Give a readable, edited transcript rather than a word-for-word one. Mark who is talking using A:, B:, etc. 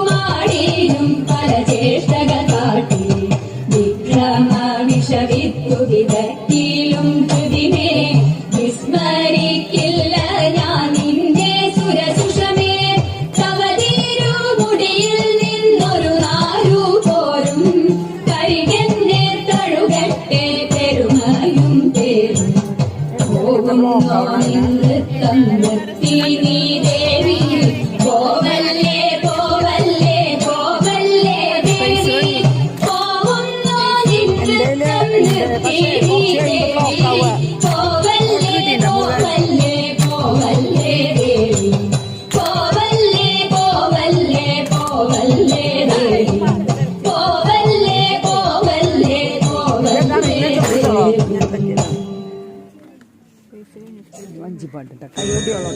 A: പാടിയും പല ചേഷ്ടകൾ കാട്ടി വിക്രമ വിഷവിത്തുതിരക്കിലും ചുതിമേ വിസ്മരിക്കില്ല ഞാൻ നിന്റെ സുരസുഷമേ കവതീരു മുടിയിൽ നിന്നൊരു നാരു പോരും കരികന്നെ തഴുകട്ടെ പെരുമയും പേരും പോകുന്നോ നൃത്തം നിർത്തി നീ ദേവി പോവല്ലേ പോവല്ലേ പോവല്ലേ ദേവി പോകുന്നോ നൃത്തം നിർത്തി നീ ദേവി പോവല്ലേ പോവല്ലേ പോവല്ലേ ദേവി പോവല്ലേ പോവല്ലേ പോവല്ലേ ദേവി പോവല്ലേ പോവല്ലേ പോവല്ലേ ദേവി
B: വഞ്ചിപ്പാട്ടിട്ട കൈയോട്ടിയുള്ള